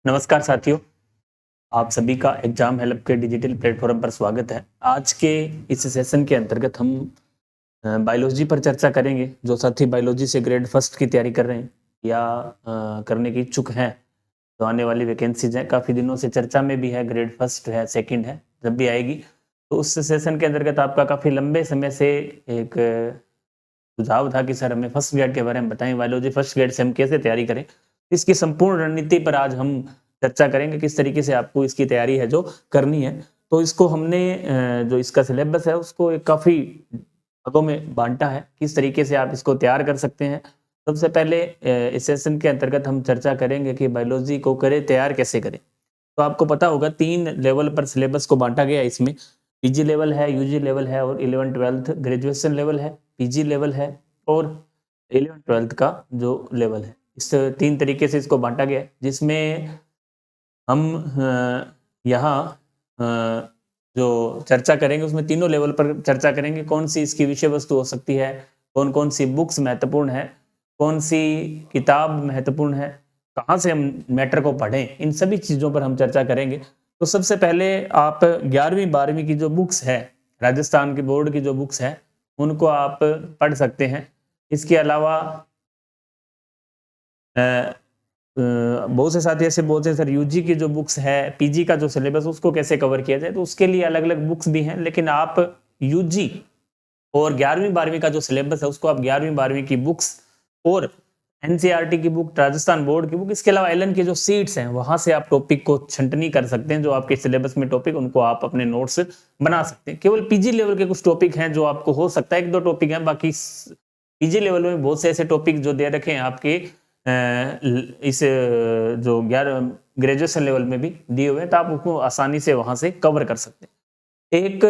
नमस्कार साथियों, आप सभी का एग्जाम हेल्प के डिजिटल प्लेटफॉर्म पर स्वागत है। आज के इस सेशन के अंतर्गत हम बायोलॉजी पर चर्चा करेंगे। जो साथी बायोलॉजी से ग्रेड फर्स्ट की तैयारी कर रहे हैं या करने के इच्छुक हैं, तो आने वाली वैकेंसीज हैं, काफ़ी दिनों से चर्चा में भी है, ग्रेड फर्स्ट है, सेकंड है, जब भी आएगी तो उस सेशन के अंतर्गत आपका काफ़ी लंबे समय से एक सुझाव था कि सर हमें फर्स्ट ग्रेड के बारे में बताएं, बायोलॉजी फर्स्ट ग्रेड से हम कैसे तैयारी करें। इसकी संपूर्ण रणनीति पर आज हम चर्चा करेंगे, किस तरीके से आपको इसकी तैयारी है जो करनी है। तो इसको हमने जो इसका सिलेबस है उसको एक काफ़ी भागों में बांटा है, किस तरीके से आप इसको तैयार कर सकते हैं। सबसे पहले इस सेशन के अंतर्गत हम चर्चा करेंगे कि बायोलॉजी को करें तैयार कैसे करें। तो आपको पता होगा 3 लेवल पर सिलेबस को बांटा गया है इसमें। पीजी लेवल है, यूजी लेवल है और 11th-12th ग्रेजुएशन लेवल है, पीजी लेवल है और 11th-12th का जो लेवल है। इस 3 तरीके से इसको बांटा गया है, जिसमें हम यहाँ जो चर्चा करेंगे उसमें तीनों लेवल पर चर्चा करेंगे। कौन सी इसकी विषय वस्तु हो सकती है, कौन-कौन सी बुक्स महत्वपूर्ण है, कौन सी किताब महत्वपूर्ण है, कहाँ से हम मैटर को पढ़ें, इन सभी चीज़ों पर हम चर्चा करेंगे। तो सबसे पहले आप 11वीं 12वीं की जो बुक्स है, राजस्थान की बोर्ड की जो बुक्स है, उनको आप पढ़ सकते हैं। इसके अलावा बहुत से साथी ऐसे बोलते हैं सर यूजी की जो बुक्स है, पीजी का जो सिलेबस उसको कैसे कवर किया जाए, तो उसके लिए अलग-अलग बुक्स भी हैं। लेकिन आप यूजी और 11वीं 12वीं का जो सिलेबस है उसको आप 11वीं 12वीं की बुक्स और एनसीईआरटी की बुक, राजस्थान बोर्ड की बुक, इसके अलावा एलन के जो सीट्स हैं वहां से आप टॉपिक को छंटनी कर सकते हैं। जो आपके सिलेबस में टॉपिक, उनको आप अपने नोट्स बना सकते हैं। केवल पीजी लेवल के कुछ टॉपिक हैं जो आपको हो सकता है 1-2 टॉपिक हैं, बाकी पीजी लेवल में बहुत से ऐसे टॉपिक जो दे रखे हैं आपके इस जो 11 ग्रेजुएशन लेवल में भी दिए हुए हैं, तो आप उसको आसानी से वहां से कवर कर सकते हैं। एक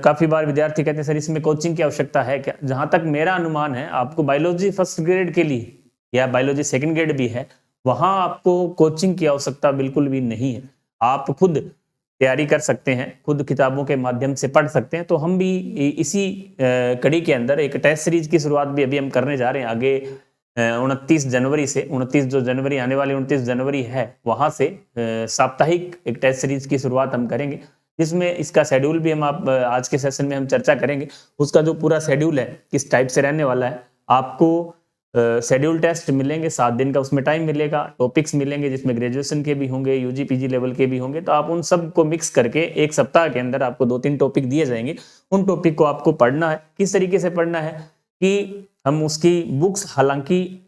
काफी बार विद्यार्थी कहते हैं सर इसमें कोचिंग की आवश्यकता है क्या? जहां तक मेरा अनुमान है, आपको बायोलॉजी फर्स्ट ग्रेड के लिए या बायोलॉजी सेकंड ग्रेड भी है, वहां आपको कोचिंग की आवश्यकता बिल्कुल भी नहीं है। आप खुद तैयारी कर सकते हैं, खुद किताबों के माध्यम से पढ़ सकते हैं। तो हम भी इसी कड़ी के अंदर एक टेस्ट सीरीज की शुरुआत भी अभी हम करने जा रहे हैं। आगे 29 जनवरी से 29 जो जनवरी आने वाली 29 जनवरी है, वहां से साप्ताहिक एक टेस्ट सीरीज की शुरुआत हम करेंगे, जिसमें इसका शेड्यूल भी हम आप आज के सेशन में हम चर्चा करेंगे। उसका जो पूरा शेड्यूल है किस टाइप से रहने वाला है, आपको शेड्यूल टेस्ट मिलेंगे, 7 दिन का उसमें टाइम मिलेगा, टॉपिक्स मिलेंगे जिसमें ग्रेजुएशन के भी होंगे, यूजी पीजी लेवल के भी होंगे। तो आप उन सब को मिक्स करके एक सप्ताह के अंदर आपको 2-3 टॉपिक दिए जाएंगे। उन टॉपिक को आपको पढ़ना है। किस तरीके से पढ़ना है कि हम उसकी बुक्स हालांकि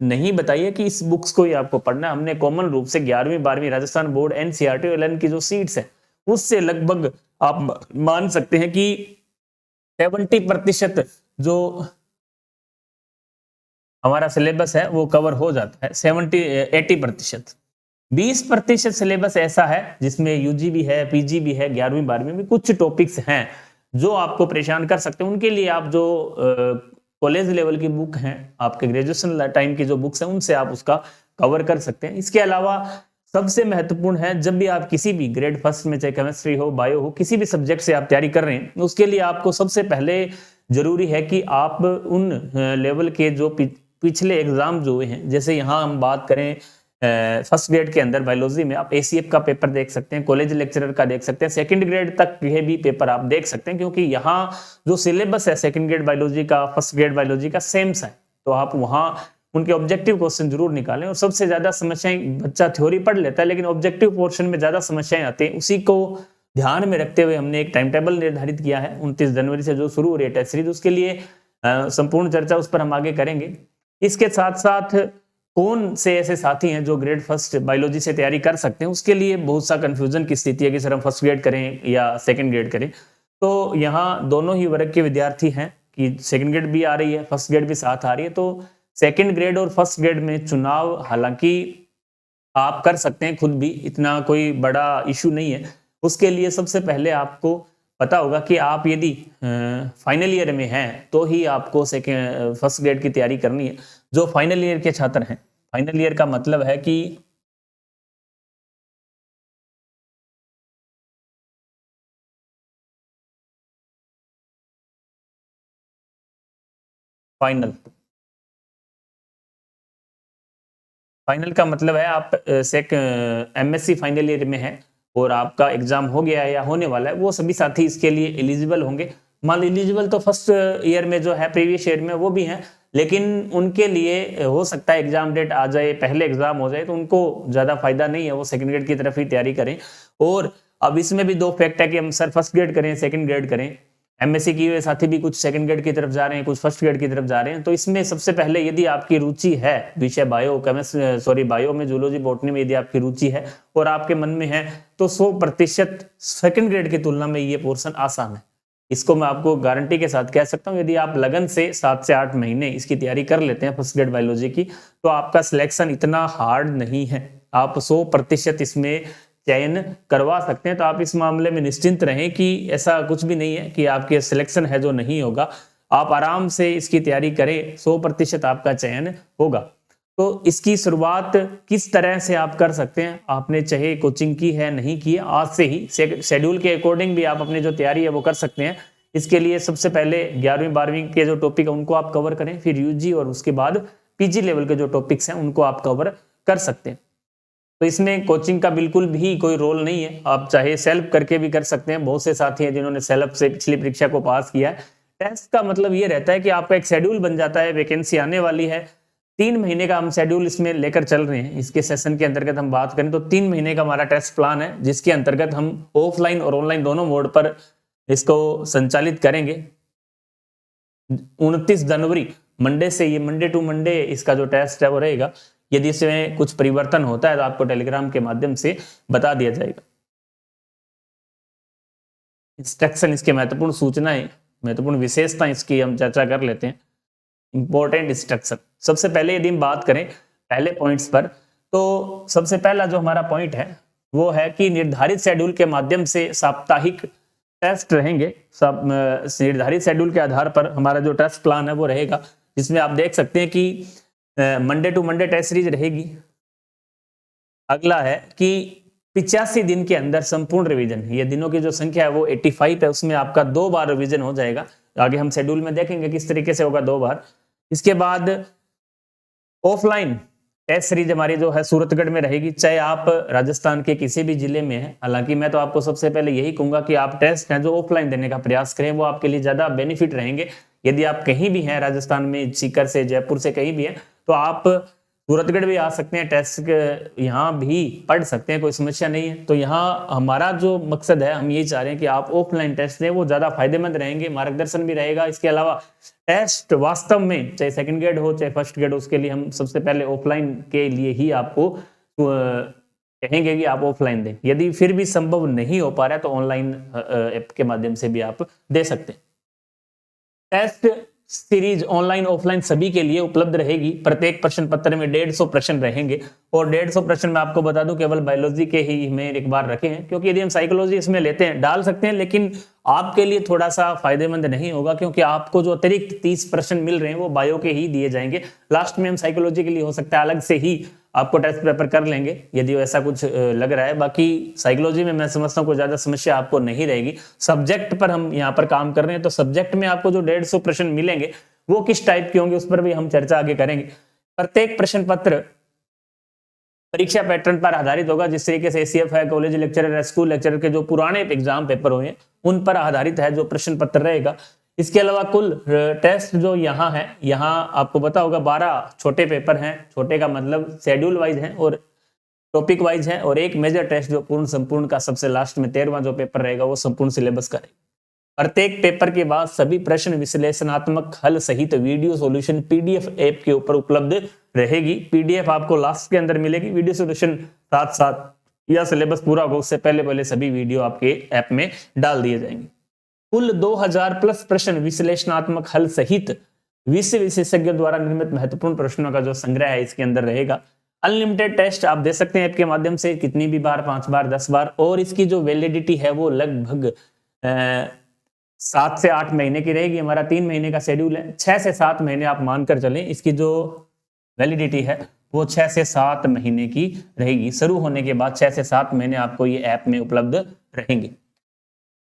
नहीं बताइए कि इस बुक्स को ही आपको पढ़ना है। हमने कॉमन रूप से 11वीं 12वीं राजस्थान बोर्ड एनसीईआरटी और एलन की जो सीट्स है उससे लगभग आप मान सकते हैं कि 70% जो हमारा सिलेबस है वो कवर हो जाता है। 80%। 20% सिलेबस ऐसा है जिसमें यूजी भी है, पीजी भी है, 11वीं 12वीं में कुछ टॉपिक्स हैं जो आपको परेशान कर सकते हैं। उनके लिए आप जो कॉलेज लेवल की बुक हैं, आपके ग्रेजुएशन टाइम की जो बुक्स हैं, उनसे आप उसका कवर कर सकते हैं। इसके अलावा सबसे महत्वपूर्ण है, जब भी आप किसी भी ग्रेड फर्स्ट में, चाहे केमिस्ट्री हो, बायो हो, किसी भी सब्जेक्ट से आप तैयारी कर रहे हैं, उसके लिए आपको सबसे पहले जरूरी है कि आप उन लेवल के जो पिछले एग्जाम जो हुए हैं, जैसे यहाँ हम बात करें फर्स्ट ग्रेड के अंदर बायोलॉजी में आप एसीएफ का पेपर देख सकते हैं, कॉलेज लेक्चरर का देख सकते हैं, सेकंड ग्रेड तक ये भी पेपर आप देख सकते हैं, क्योंकि यहाँ जो सिलेबस है सेकंड ग्रेड बायोलॉजी का, फर्स्ट ग्रेड बायोलॉजी का सेम सा है। तो आप वहाँ उनके ऑब्जेक्टिव क्वेश्चन जरूर निकालें। और सबसे ज्यादा समस्याएं, बच्चा थ्योरी पढ़ लेता है लेकिन ऑब्जेक्टिव पोर्शन में ज्यादा समस्याएं आती हैं, उसी को ध्यान में रखते हुए हमने एक टाइम टेबल निर्धारित किया है 29 जनवरी से जो शुरू हो रही है टेस्ट सीरीज। उसके लिए संपूर्ण चर्चा उस पर हम आगे करेंगे। इसके साथ साथ कौन से ऐसे साथी हैं जो ग्रेड फर्स्ट बायोलॉजी से तैयारी कर सकते हैं, उसके लिए बहुत सा कंफ्यूजन की स्थिति है कि सर हम फर्स्ट ग्रेड करें या सेकंड ग्रेड करें। तो यहाँ दोनों ही वर्ग के विद्यार्थी हैं कि सेकंड ग्रेड भी आ रही है, फर्स्ट ग्रेड भी साथ आ रही है। तो सेकंड ग्रेड और फर्स्ट ग्रेड में चुनाव हालांकि आप कर सकते हैं खुद भी, इतना कोई बड़ा इशू नहीं है। उसके लिए सबसे पहले आपको पता होगा कि आप यदि फाइनल ईयर में हैं तो ही आपको सेकेंड फर्स्ट ग्रेड की तैयारी करनी है। जो फाइनल ईयर के छात्र हैं, फाइनल ईयर का मतलब है कि फाइनल फाइनल का मतलब है आप एमएससी फाइनल ईयर में है और आपका एग्जाम हो गया है या होने वाला है, वो सभी साथी इसके लिए एलिजिबल होंगे। मान एलिजिबल तो फर्स्ट ईयर में जो है प्रीवियस ईयर में वो भी हैं, लेकिन उनके लिए हो सकता है एग्जाम डेट आ जाए, पहले एग्जाम हो जाए, तो उनको ज्यादा फायदा नहीं है, वो सेकंड ग्रेड की तरफ ही तैयारी करें। और अब इसमें भी दो फैक्ट है कि हम सर फर्स्ट ग्रेड करें सेकंड ग्रेड करें। एमएससी किए हुए साथी भी कुछ सेकंड ग्रेड की तरफ जा रहे हैं, कुछ फर्स्ट ग्रेड की तरफ जा रहे हैं। तो इसमें सबसे पहले यदि आपकी रुचि है विषय बायो में, जूलॉजी बॉटनी में यदि आपकी रुचि है और आपके मन में है, तो 100% सेकंड ग्रेड की तुलना में ये पोर्शन आसान है। इसको मैं आपको गारंटी के साथ कह सकता हूँ, यदि आप लगन से 7 से 8 महीने इसकी तैयारी कर लेते हैं फर्स्ट ग्रेड बायोलॉजी की, तो आपका सिलेक्शन इतना हार्ड नहीं है, आप 100% इसमें चयन करवा सकते हैं। तो आप इस मामले में निश्चिंत रहें कि ऐसा कुछ भी नहीं है कि आपके सिलेक्शन है जो नहीं होगा। आप आराम से इसकी तैयारी करें, 100% आपका चयन होगा। तो इसकी शुरुआत किस तरह से आप कर सकते हैं, आपने चाहे कोचिंग की है नहीं की है, आज से ही शेड्यूल के अकॉर्डिंग भी आप अपनी जो तैयारी है वो कर सकते हैं। इसके लिए सबसे पहले 11वीं 12वीं के जो टॉपिक है उनको आप कवर करें, फिर यूजी और उसके बाद पीजी लेवल के जो टॉपिक्स हैं उनको आप कवर कर सकते हैं। तो इसमें कोचिंग का बिल्कुल भी कोई रोल नहीं है, आप चाहे सेल्फ करके भी कर सकते हैं। बहुत से साथी हैं जिन्होंने सेल्फ से पिछली परीक्षा को पास किया है। टेस्ट का मतलब ये रहता है कि आपका एक शेड्यूल बन जाता है, वैकेंसी आने वाली है, 3 महीने का हम शेड्यूल इसमें लेकर चल रहे हैं। इसके सेशन के अंतर्गत हम बात करें तो 3 महीने का हमारा टेस्ट प्लान है, जिसके अंतर्गत हम ऑफलाइन और ऑनलाइन दोनों मोड पर इसको संचालित करेंगे। 29 जनवरी मंडे से, ये मंडे टू मंडे इसका जो टेस्ट है वो रहेगा। यदि इसमें कुछ परिवर्तन होता है तो आपको टेलीग्राम के माध्यम से बता दिया जाएगा। इंस्ट्रक्शन, इसके महत्वपूर्ण सूचनाएं, महत्वपूर्ण विशेषता इसकी हम चर्चा कर लेते हैं। इंपॉर्टेंट इंस्ट्रक्शन, सबसे पहले यदि हम बात करें पहले पॉइंट्स पर, तो सबसे पहला जो हमारा पॉइंट है वो है कि निर्धारित शेड्यूल के माध्यम से साप्ताहिक टेस्ट रहेंगे। सब निर्धारित शेड्यूल के आधार पर हमारा जो टेस्ट प्लान है वो रहेगा, जिसमें आप देख सकते हैं कि Monday to Monday test series रहेगी। अगला है कि 85 दिन के अंदर संपूर्ण रिवीजन, ये दिनों की जो संख्या है वो 85 है, उसमें आपका 2 बार रिवीजन हो जाएगा। आगे हम शेड्यूल में देखेंगे किस तरीके से होगा 2 बार। इसके बाद ऑफलाइन टेस्ट सीरीज हमारी जो है सूरतगढ़ में रहेगी, चाहे आप राजस्थान के किसी भी जिले में हैं। हालांकि मैं तो आपको सबसे पहले यही कहूंगा कि आप टेस्ट हैं जो ऑफलाइन देने का प्रयास करें, वो आपके लिए ज्यादा बेनिफिट रहेंगे। यदि आप कहीं भी हैं राजस्थान में, सीकर से, जयपुर से, कहीं भी हैं, तो आप सूरतगढ़ भी आ सकते हैं, टेस्ट यहाँ भी पढ़ सकते हैं, कोई समस्या नहीं है। तो यहाँ हमारा जो मकसद है, हम यही चाह रहे हैं कि आप ऑफलाइन टेस्ट दें, वो ज्यादा फायदेमंद रहेंगे, मार्गदर्शन भी रहेगा। इसके अलावा टेस्ट वास्तव में चाहे सेकंड ग्रेड हो चाहे फर्स्ट ग्रेड हो, उसके लिए हम सबसे पहले ऑफलाइन के लिए ही आपको कहेंगे कि आप ऑफलाइन दें। यदि फिर भी संभव नहीं हो पा रहा है तो ऑनलाइन ऐप के माध्यम से भी आप दे सकते हैं। टेस्ट सीरीज ऑनलाइन ऑफलाइन सभी के लिए उपलब्ध रहेगी। प्रत्येक प्रश्न पत्र में 150 प्रश्न रहेंगे और 150 प्रश्न मैं आपको बता दूं केवल बायोलॉजी के ही में एक बार रखे हैं, क्योंकि यदि हम साइकोलॉजी इसमें लेते हैं डाल सकते हैं, लेकिन आपके लिए थोड़ा सा फायदेमंद नहीं होगा, क्योंकि आपको जो अतिरिक्त 30 प्रश्न मिल रहे हैं वो बायो के ही दिए जाएंगे। लास्ट में हम साइकोलॉजी के लिए हो सकता है अलग से ही आपको टेस्ट पेपर कर लेंगे यदि ऐसा कुछ लग रहा है। बाकी साइकोलॉजी में मैं समझता हूँ कोई ज्यादा समस्या आपको नहीं रहेगी। सब्जेक्ट पर हम यहाँ पर काम कर रहे हैं, तो सब्जेक्ट में आपको जो 150 प्रश्न मिलेंगे वो किस टाइप के होंगे उस पर भी हम चर्चा आगे करेंगे। प्रत्येक प्रश्न पत्र परीक्षा पैटर्न पर आधारित होगा, जिस तरीके से एसीएफ है, कॉलेज लेक्चरर है, स्कूल लेक्चरर के जो पुराने एग्जाम पेपर हुए उन पर आधारित है जो प्रश्न पत्र रहेगा। इसके अलावा कुल टेस्ट जो यहाँ है, यहाँ आपको पता होगा 12 छोटे पेपर हैं। छोटे का मतलब शेड्यूल वाइज है और टॉपिक वाइज है, और एक मेजर टेस्ट जो पूर्ण संपूर्ण का सबसे लास्ट में 13वां जो पेपर रहेगा वो संपूर्ण सिलेबस का रहेगा। प्रत्येक पेपर के बाद सभी प्रश्न विश्लेषणात्मक हल सहित वीडियो सॉल्यूशन पीडीएफ ऐप के ऊपर उपलब्ध रहेगी। पीडीएफ आपको लास्ट के अंदर मिलेगी, वीडियो सॉल्यूशन साथ साथ या सिलेबस पूरा होगा उससे पहले पहले सभी वीडियो आपके ऐप में डाल दिए जाएंगे। कुल 2000 प्लस प्रश्न विश्लेषणात्मक हल सहित विषय विशेषज्ञों द्वारा निर्मित महत्वपूर्ण प्रश्नों का जो संग्रह है इसके अंदर रहेगा। अनलिमिटेड टेस्ट आप दे सकते हैं ऐप के माध्यम से, कितनी भी बार, 5 बार, 10 बार, और इसकी जो वैलिडिटी है वो लगभग 7 से 8 महीने की रहेगी। हमारा 3 महीने का शेड्यूल है, 6 से 7 महीने आप मानकर चलें। इसकी जो वैलिडिटी है वो 6 से 7 महीने की रहेगी। शुरू होने के बाद 6 से 7 महीने आपको ये ऐप में उपलब्ध रहेंगे।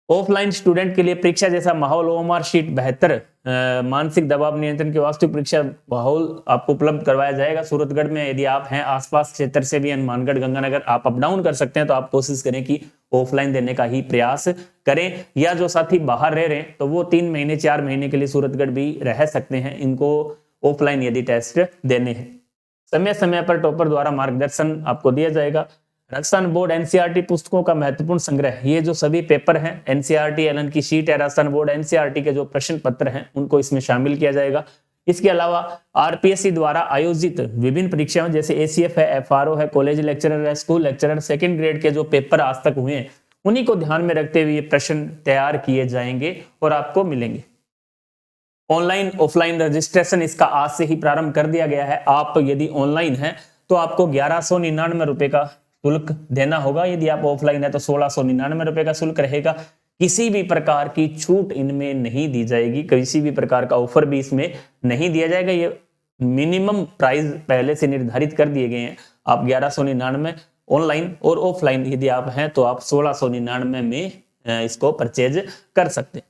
ऑफलाइन स्टूडेंट के लिए परीक्षा जैसा माहौल, ओएमआर शीट बेहतर, मानसिक दबाव नियंत्रण की वास्तविक परीक्षा माहौल आपको उपलब्ध करवाया जाएगा। सूरतगढ़ में यदि आप हैं, आसपास क्षेत्र से भी हनुमानगढ़ गंगानगर आप अप डाउन कर सकते हैं, तो आप कोशिश करें कि ऑफलाइन देने का ही प्रयास करें। या जो साथी बाहर रह रहे हैं तो वो 3 महीने 4 महीने के लिए सूरतगढ़ भी रह सकते हैं, इनको ऑफलाइन यदि टेस्ट देने हैं। समय समय पर टॉपर द्वारा मार्गदर्शन आपको दिया जाएगा। राजस्थान बोर्ड एनसीईआरटी पुस्तकों का महत्वपूर्ण संग्रह, ये जो सभी पेपर हैं एनसीईआरटी एलन की शीट है, राजस्थान बोर्ड एनसीईआरटी के जो प्रश्न पत्र हैं उनको इसमें शामिल किया जाएगा। इसके अलावा आरपीएससी द्वारा आयोजित विभिन्न परीक्षाओं जैसे एसीएफ है, एफआरओ है, कॉलेज लेक्चरर है, स्कूल लेक्चरर, सेकंड ग्रेड के जो पेपर आज तक हुए हैं उन्हीं को ध्यान में रखते हुए प्रश्न तैयार किए जाएंगे और आपको मिलेंगे। ऑनलाइन ऑफलाइन रजिस्ट्रेशन इसका आज से ही प्रारंभ कर दिया गया है। आप यदि ऑनलाइन है तो आपको 1199 रुपए का शुल्क देना होगा, यदि आप ऑफलाइन है तो 1699 रुपए का शुल्क रहेगा। किसी भी प्रकार की छूट इनमें नहीं दी जाएगी, किसी भी प्रकार का ऑफर भी इसमें नहीं दिया जाएगा। ये मिनिमम प्राइस पहले से निर्धारित कर दिए गए हैं। आप 1199 ऑनलाइन और ऑफलाइन यदि आप हैं तो आप 1699 में इसको परचेज कर सकते हैं।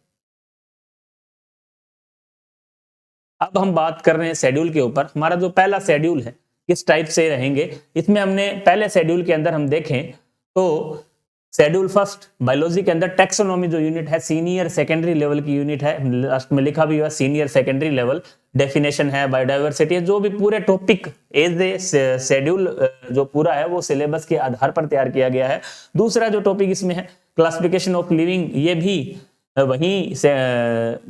अब हम बात कर रहे हैं शेड्यूल के ऊपर। हमारा जो पहला शेड्यूल है किस टाइप से रहेंगे, इसमें हमने पहले शेड्यूल के अंदर हम देखें तो शेड्यूल फर्स्ट बायोलॉजी के अंदर टैक्सोनॉमी जो यूनिट है सीनियर सेकेंडरी लेवल की यूनिट है, लास्ट में लिखा भी हुआ सीनियर सेकेंडरी लेवल, डेफिनेशन है, बायोडाइवर्सिटी है, जो भी पूरे टॉपिक एज ए शेड्यूल जो पूरा है वो सिलेबस के आधार पर तैयार किया गया है। दूसरा जो टॉपिक इसमें है क्लासिफिकेशन ऑफ लिविंग, ये भी वहीं से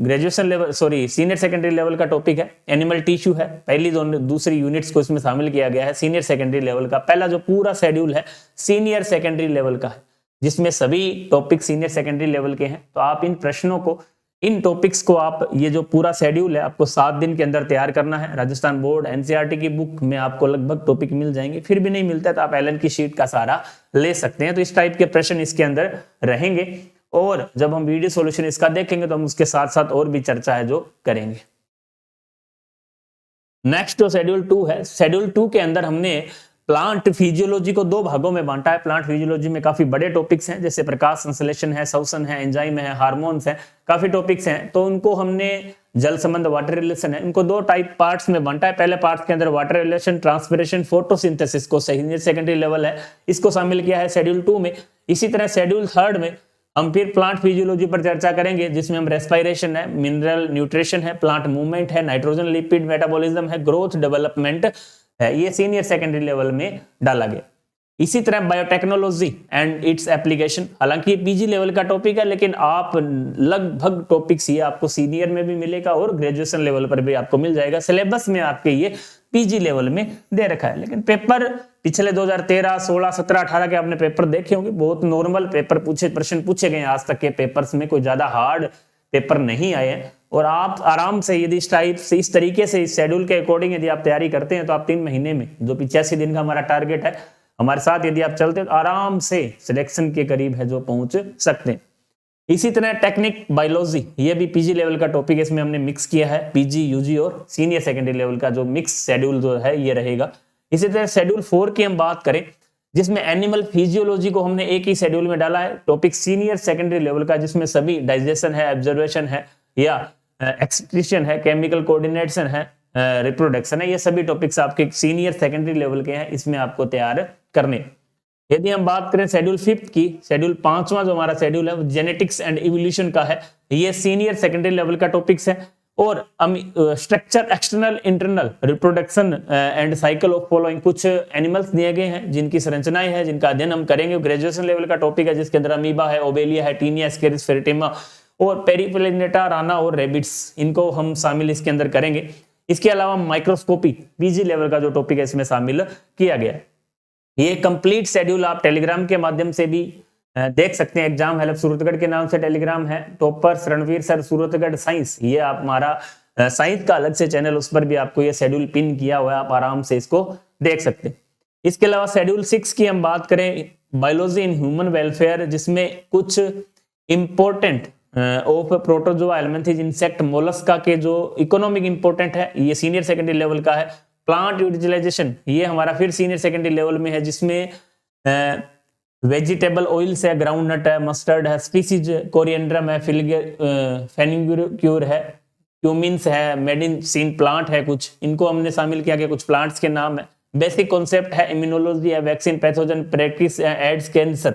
graduation level senior secondary level का टॉपिक है। एनिमल टिश्यू है, पहली दूसरी यूनिट्स को इसमें शामिल किया गया है सीनियर सेकेंडरी लेवल का। पहला जो पूरा शेड्यूल है सीनियर सेकेंडरी लेवल का है, जिसमें सभी टॉपिक सीनियर सेकेंडरी लेवल के हैं। तो आप इन प्रश्नों को, इन टॉपिक्स को आप, ये जो पूरा शेड्यूल है आपको 7 दिन के अंदर तैयार करना है। राजस्थान बोर्ड एनसीईआरटी की बुक में आपको लगभग टॉपिक मिल जाएंगे, फिर भी नहीं मिलता तो आप एलन की शीट का सहारा ले सकते हैं। तो इस टाइप के प्रश्न इसके अंदर रहेंगे और जब हम वीडियो सॉल्यूशन इसका देखेंगे तो हम उसके साथ साथ और भी चर्चा है जो करेंगे। नेक्स्ट जो शेड्यूल 2 है, शेड्यूल 2 के अंदर हमने प्लांट फिजियोलॉजी को 2 भागों में बांटा है। प्लांट फिजियोलॉजी में काफी बड़े टॉपिक्स हैं, जैसे प्रकाश संश्लेषण है, श्वसन है, एंजाइम है, हार्मोन्स है, काफी टॉपिक्स हैं। तो उनको हमने जल संबंध, वाटर रिलेशन है, इनको 2 टाइप पार्ट्स में बांटा है। पहले पार्ट के अंदर वाटर रिलेशन, ट्रांसपिरेशन, फोटोसिंथेसिस को सीनियर सेकेंडरी लेवल है, इसको शामिल किया है शेड्यूल 2 में। इसी तरह शेड्यूल 3 में हम फिर प्लांट फिजियोलॉजी पर चर्चा करेंगे, जिसमें हम रेस्पिरेशन है, मिनरल न्यूट्रिशन है, प्लांट मूवमेंट है, नाइट्रोजन लिपिड मेटाबॉलिज्म है, ग्रोथ डेवलपमेंट है, ये सीनियर सेकेंडरी लेवल में डाला गया। इसी तरह बायोटेक्नोलॉजी एंड इट्स एप्लीकेशन, हालांकि पीजी लेवल का टॉपिक है, लेकिन आप लगभग टॉपिक्स ये आपको सीनियर में भी मिलेगा और ग्रेजुएशन लेवल पर भी आपको मिल जाएगा। सिलेबस में आपके ये पीजी लेवल में दे रखा है, लेकिन पेपर पिछले 2013, 16, 17, 18 के आपने पेपर देखे होंगे, बहुत नॉर्मल पेपर प्रश्न पूछे गए। आज तक के पेपर्स में कोई ज्यादा हार्ड पेपर नहीं आए हैं और आप आराम से यदि इस टाइप से, इस तरीके से, इस शेड्यूल के अकॉर्डिंग यदि आप तैयारी करते हैं तो आप 3 महीने में, जो 85 दिन का हमारा टारगेट है, हमारे साथ यदि आप चलते हैं तो आराम से सिलेक्शन के करीब है जो पहुंच सकते हैं। इसी तरह टेक्निक बायोलॉजी, ये भी पीजी लेवल का टॉपिक, इसमें हमने मिक्स किया है पीजी, यूजी और सीनियर सेकेंडरी लेवल का जो मिक्स शेड्यूल जो है ये रहेगा। इसी तरह शेड्यूल 4 की हम बात करें, जिसमें एनिमल फिजियोलॉजी को हमने एक ही शेड्यूल में डाला है, टॉपिक सीनियर सेकेंडरी लेवल का, जिसमें सभी डाइजेशन है, ऑब्जर्वेशन है या एक्सक्रीशन है, केमिकल कोऑर्डिनेशन है, रिप्रोडक्शन है, ये सभी टॉपिक्स आपके सीनियर सेकेंडरी लेवल के हैं, इसमें आपको तैयार करने। यदि हम बात करें शेड्यूल 5 की, शेड्यूल 5वां जो हमारा शेड्यूल है वो जेनेटिक्स एंड इवोल्यूशन का है, ये सीनियर सेकेंडरी लेवल का टॉपिक्स है। और structure, external, internal, reproduction and cycle of following, कुछ एनिमल्स दिए गए हैं जिनकी संरचनाएं हैं, जिनका अध्ययन हम करेंगे। ग्रेजुएशन लेवल का टॉपिक है, जिसके अंदर अमीबा है, ओबेलिया है, टीनिया, एस्केरिस, फेरेटिमा और पेरिप्लेनेटा, राना और रेबिट्स, इनको हम शामिल इसके अंदर करेंगे। इसके अलावा माइक्रोस्कोपी पीजी लेवल का जो टॉपिक है इसमें शामिल किया गया है। ये कंप्लीट शेड्यूल आप टेलीग्राम के माध्यम से भी देख सकते हैं। एग्जाम हेल्प सूरतगढ़ के नाम से टेलीग्राम है, toppers Ranveer sir Suratgarh science, ये आप हमारा साइंस का अलग से चैनल, उस पर भी आपको ये शेड्यूल पिन किया हुआ है, आप आराम से इसको देख सकते हैं। इसके अलावा शेड्यूल 6 की हम बात करें, बायोलॉजी इन ह्यूमन वेलफेयर, जिसमें कुछ important of protozoa, helminths, insect, mollusca के जो इकोनॉमिक इंपॉर्टेंट है, ये सीनियर सेकेंडरी लेवल का है। प्लांट यूटिलाइजेशन, ये हमारा फिर सीनियर सेकेंडरी लेवल में है, जिसमें वेजिटेबल ऑयल्स है, ग्राउंड नट है, मस्टर्ड है, स्पीसीज कोरिएंड्रम है, फेनिक्यूर है, क्यूमिन्स है, मेडिसिन प्लांट है, कुछ इनको हमने शामिल किया गया, कुछ प्लांट्स के नाम है। बेसिक कॉन्सेप्ट है, इम्यूनोलॉजी है, vaccine, pathogen, practice, AIDS, cancer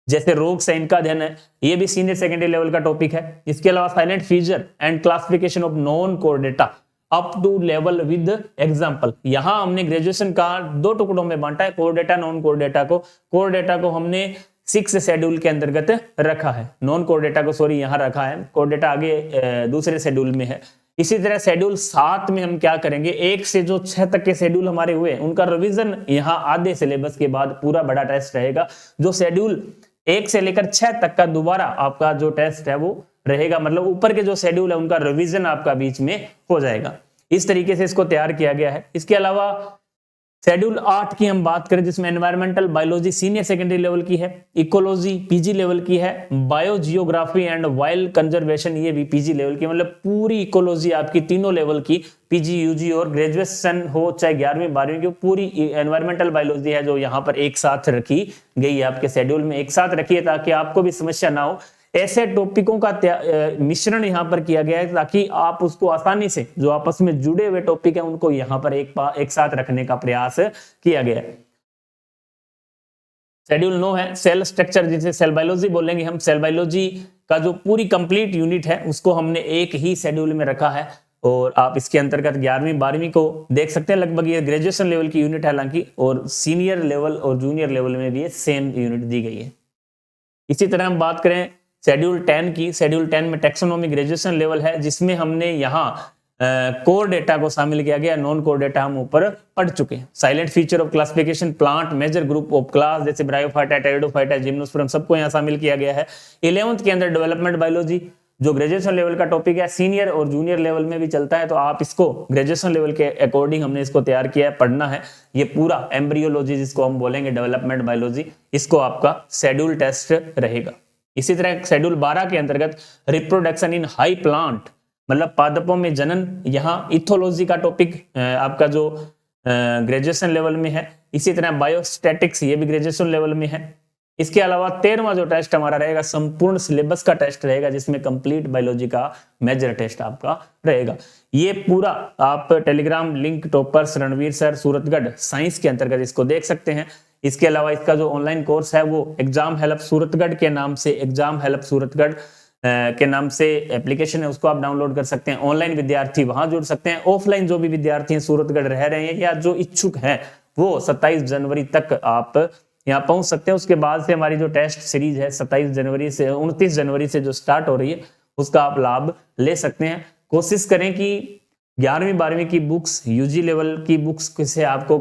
जैसे रोग से इनका अध्ययन है, ये भी सीनियर सेकेंडरी लेवल का टॉपिक है। इसके अलावा salient feature and classification of non chordata up to level with example. यहां हमने ग्रेजुएशन का 2 टुकड़ों में बांटा है, chordata, non chordata को। कोर डेटा को हमने 6 शेड्यूल के अंतर्गत रखा है, नॉन कोर डेटा को सॉरी यहां रखा है, कोर डेटा आगे दूसरे शेड्यूल में है। इसी तरह शेड्यूल 7 में हम क्या करेंगे, 1 से जो 6 तक के शेड्यूल हमारे हुए उनका रिवीजन यहाँ आधे सिलेबस के बाद पूरा बड़ा टेस्ट रहेगा। जो शेड्यूल 1 से लेकर 6 तक का दोबारा आपका जो टेस्ट है वो रहेगा, मतलब ऊपर के जो शेड्यूल है उनका रिवीजन आपका बीच में हो जाएगा। इस तरीके से इसको तैयार किया गया है। इसके अलावा शेड्यूल 8 की हम बात करें जिसमें environmental biology senior secondary level की है, इकोलॉजी पीजी लेवल की है, बायोजियोग्राफी एंड वाइल्ड कंजर्वेशन ये भी पीजी लेवल की, मतलब पूरी इकोलॉजी आपकी तीनों लेवल की, पीजी, यूजी और ग्रेजुएशन हो चाहे 11वीं 12वीं की, पूरी एनवायरमेंटल बायोलॉजी है जो यहाँ पर एक साथ रखी गई है, आपके शेड्यूल में एक साथ रखी है ताकि आपको भी समस्या ना हो। ऐसे टॉपिकों का मिश्रण यहाँ पर किया गया है ताकि आप उसको आसानी से, जो आपस में जुड़े हुए टॉपिक है उनको यहाँ पर एक साथ रखने का प्रयास किया गया है। शेड्यूल 9 है सेल स्ट्रक्चर, जिसे सेल बायोलॉजी बोलेंगे हम। सेल बायोलॉजी का जो पूरी कंप्लीट यूनिट है उसको हमने एक ही शेड्यूल में रखा है और आप इसके अंतर्गत 11वीं 12वीं को देख सकते हैं। लगभग ये ग्रेजुएशन लेवल की यूनिट है हालांकि, और सीनियर लेवल और जूनियर लेवल में भी ये सेम यूनिट दी गई है। इसी तरह हम बात करें शेड्यूल 10 की, शेड्यूल 10 में टेक्सोनॉमी ग्रेजुएशन लेवल है जिसमें हमने यहाँ कोर डेटा को शामिल किया गया, नॉन कोर डेटा हम ऊपर पढ़ चुके हैं। Salient feature of classification, plant, major group of class जैसे ब्रायोफाइटा, टेरिडोफाइटा, जिम्नोस्पर्म सबको यहाँ शामिल किया गया है। 11th के अंदर डेवलपमेंट बायोलॉजी जो ग्रेजुएशन लेवल का टॉपिक है, सीनियर और जूनियर लेवल में भी चलता है, तो आप इसको ग्रेजुएशन लेवल के अकॉर्डिंग हमने इसको तैयार किया है, पढ़ना है। ये पूरा एम्ब्रियोलॉजी जिसको हम बोलेंगे, डेवलपमेंट बायोलॉजी, इसको आपका शेड्यूल टेस्ट रहेगा। इसी तरह शेड्यूल 12 के अंतर्गत रिप्रोडक्शन इन हाई प्लांट, मतलब पादपों में जनन, यहाँ इथोलॉजी का टॉपिक आपका जो ग्रेजुएशन लेवल में है। इसी तरह बायोस्टैटिक्स, ये भी ग्रेजुएशन लेवल में है। इसके अलावा 13वां जो टेस्ट हमारा रहेगा संपूर्ण सिलेबस का टेस्ट रहेगा जिसमें कंप्लीट बायोलॉजी का मेजर टेस्ट आपका रहेगा। ये पूरा आप Telegram link toppers Ranveer sir Suratgarh science के अंतर्गत इसको देख सकते हैं। इसके अलावा इसका जो ऑनलाइन कोर्स है वो एग्जाम हेल्प सूरतगढ़ के नाम से, एग्जाम हेल्प सूरतगढ़ के नाम से एप्लीकेशन है, उसको आप डाउनलोड कर सकते हैं। ऑनलाइन विद्यार्थी वहां जुड़ सकते हैं, ऑफलाइन जो भी विद्यार्थी हैं सूरतगढ़ रह रहे हैं या जो इच्छुक हैं वो 27 जनवरी तक आप यहाँ पहुंच सकते हैं। उसके बाद से हमारी जो टेस्ट सीरीज है 27 जनवरी से 29 जनवरी से जो स्टार्ट हो रही है उसका आप लाभ ले सकते हैं। कोशिश करें कि 11वीं 12वीं की बुक्स, यूजी लेवल की बुक्स से आपको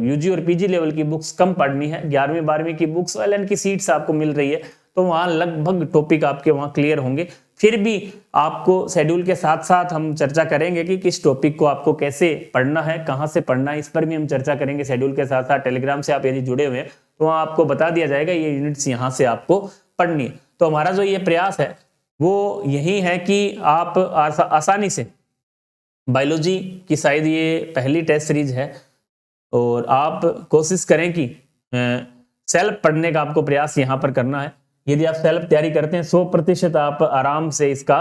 यूजी और पीजी लेवल की बुक्स कम पढ़नी है। 11वीं 12वीं की बुक्स एलएन की सीट्स आपको मिल रही है तो वहाँ लगभग टॉपिक आपके वहाँ क्लियर होंगे। फिर भी आपको शेड्यूल के साथ साथ हम चर्चा करेंगे कि किस टॉपिक को आपको कैसे पढ़ना है, कहाँ से पढ़ना है, इस पर भी हम चर्चा करेंगे शेड्यूल के साथ साथ। टेलीग्राम से आप यदि जुड़े हुए हैं तो वहाँ आपको बता दिया जाएगा ये यूनिट्स यहाँ से आपको पढ़नी है। तो हमारा जो ये प्रयास है वो यही है कि आप आसानी से बायोलॉजी की शायद ये पहली टेस्ट सीरीज है और आप कोशिश करें कि सेल्फ पढ़ने का आपको प्रयास यहाँ पर करना है। यदि आप सेल्फ तैयारी करते हैं 100% आप आराम से इसका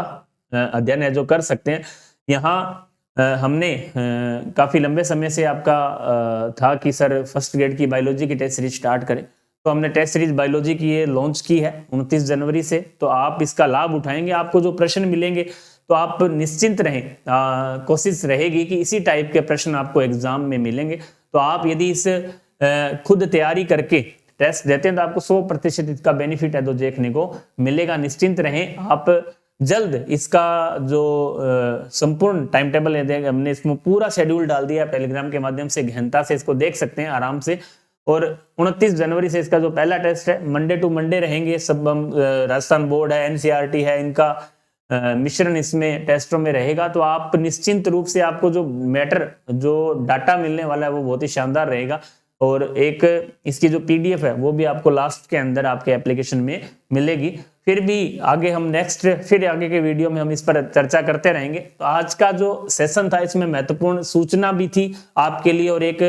अध्ययन है जो कर सकते हैं। यहाँ हमने काफ़ी लंबे समय से आपका था कि सर फर्स्ट ग्रेड की बायोलॉजी की टेस्ट सीरीज स्टार्ट करें, तो हमने टेस्ट सीरीज बायोलॉजी की ये लॉन्च की है 29 जनवरी से। तो आप इसका लाभ उठाएंगे, आपको जो प्रश्न मिलेंगे तो आप निश्चिंत रहें। कोशिश रहेगी कि इसी टाइप के प्रश्न आपको एग्जाम में मिलेंगे। तो आप यदि इस खुद तैयारी करके टेस्ट देते हैं तो आपको 100% इसका बेनिफिट है जो देखने को मिलेगा। निश्चिंत रहें, आप जल्द इसका जो संपूर्ण टाइम टेबल है हमने इसमें पूरा शेड्यूल डाल दिया टेलीग्राम के माध्यम से, गहनता से इसको देख सकते हैं आराम से। और 29 जनवरी से इसका जो पहला टेस्ट है मंडे टू मंडे रहेंगे सब। राजस्थान बोर्ड है, एनसीईआरटी है, इनका मिश्रण इसमें टेस्टों में रहेगा। तो आप निश्चिंत रूप से आपको जो मैटर, जो डाटा मिलने वाला है वो बहुत ही शानदार रहेगा। और एक इसकी जो पीडीएफ है वो भी आपको लास्ट के अंदर आपके एप्लीकेशन में मिलेगी। फिर भी आगे हम फिर आगे के वीडियो में हम इस पर चर्चा करते रहेंगे। तो आज का जो सेशन था इसमें महत्वपूर्ण सूचना भी थी आपके लिए और एक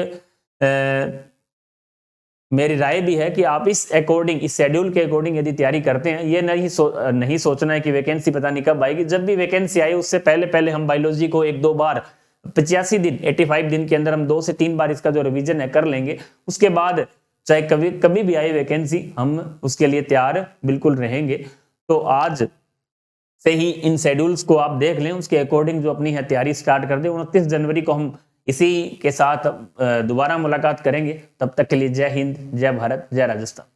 मेरी राय भी है कि आप इस अकॉर्डिंग, इस शेड्यूल के अकॉर्डिंग यदि तैयारी करते हैं, ये नहीं सोचना है कि वैकेंसी पता नहीं कब आएगी। जब भी वैकेंसी आए उससे पहले पहले हम बायोलॉजी को 1-2 बार 85 दिन 85 दिन के अंदर हम 2 से 3 बार इसका जो रिवीजन है कर लेंगे। उसके बाद चाहे कभी भी आए वैकेंसी, हम उसके लिए तैयार बिल्कुल रहेंगे। तो आज से ही इन शेड्यूल्स को आप देख लें, उसके अकॉर्डिंग जो अपनी है तैयारी स्टार्ट कर दें। 29 जनवरी को हम इसी के साथ दोबारा मुलाकात करेंगे। तब तक के लिए जय हिंद, जय भारत, जय राजस्थान।